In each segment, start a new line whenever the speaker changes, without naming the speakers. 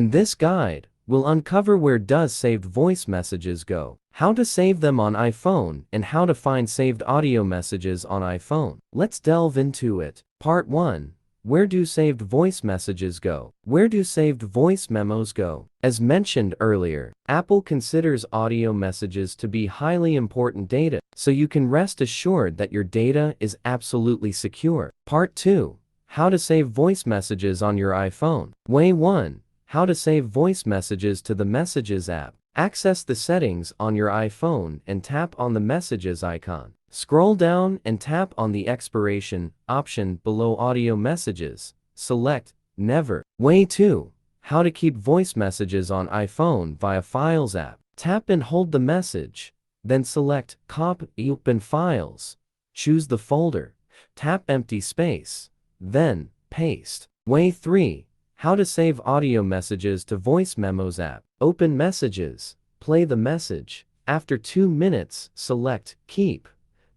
In this guide, we'll uncover where does saved voice messages go, how to save them on iPhone, and how to find saved audio messages on iPhone. Let's delve into it. Part 1. Where do saved voice messages go? Where do saved voice memos go? As mentioned earlier, Apple considers audio messages to be highly important data, so you can rest assured that your data is absolutely secure. Part 2. How to save voice messages on your iPhone. Way 1. How to save voice messages to the Messages app. Access the settings on your iPhone and tap on the Messages icon. Scroll down and tap on the expiration option below audio messages. Select Never. Way 2. How to keep voice messages on iPhone via Files app. Tap and hold the message, then select Copy, open Files. Choose the folder. Tap empty space, then paste. Way 3. How to save audio messages to Voice Memos app. Open Messages. Play the message. After 2 minutes, select Keep.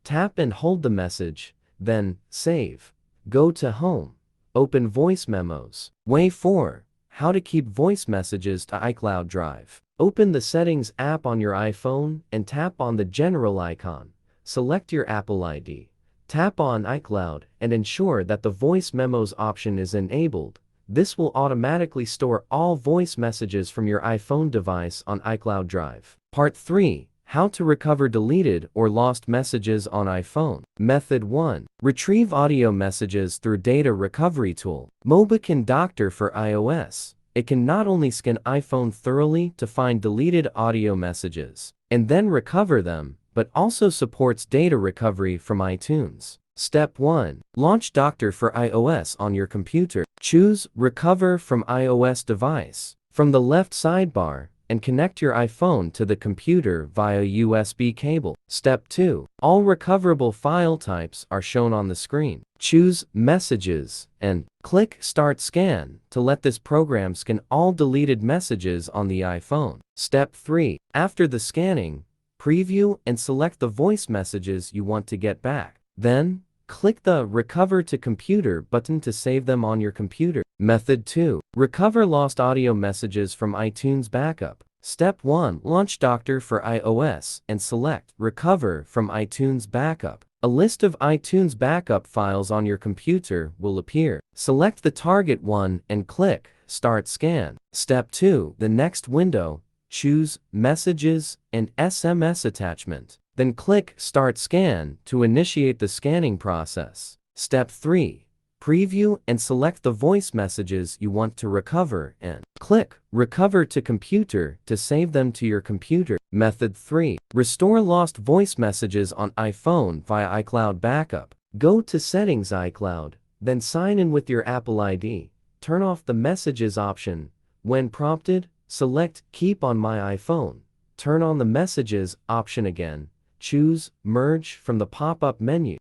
Tap and hold the message, then Save. Go to Home. Open Voice Memos. Way 4. How to keep voice messages to iCloud Drive. Open the Settings app on your iPhone and tap on the General icon. Select your Apple ID. Tap on iCloud and ensure that the Voice Memos option is enabled. This will automatically store all voice messages from your iPhone device on iCloud Drive. Part 3. How to recover deleted or lost messages on iPhone. Method 1. Retrieve audio messages through Data Recovery Tool. Mobican Doctor for iOS. It can not only scan iPhone thoroughly to find deleted audio messages and then recover them, but also supports data recovery from iTunes. Step 1. Launch Doctor for iOS on your computer. Choose Recover from iOS device from the left sidebar and connect your iPhone to the computer via USB cable. Step 2. All recoverable file types are shown on the screen. Choose Messages and click Start Scan to let this program scan all deleted messages on the iPhone. Step 3. After the scanning, preview and select the voice messages you want to get back. Then, click the Recover to Computer button to save them on your computer. Method 2. Recover lost audio messages from iTunes Backup. Step 1. Launch Doctor for iOS and select Recover from iTunes Backup. A list of iTunes Backup files on your computer will appear. Select the target one and click Start Scan. Step 2. The next window, choose Messages and SMS attachment. Then click Start Scan to initiate the scanning process. Step 3. Preview and select the voice messages you want to recover and click Recover to Computer to save them to your computer. Method 3. Restore lost voice messages on iPhone via iCloud Backup. Go to Settings iCloud, then sign in with your Apple ID. Turn off the Messages option. When prompted, select Keep on my iPhone. Turn on the Messages option again. Choose Merge from the pop-up menu.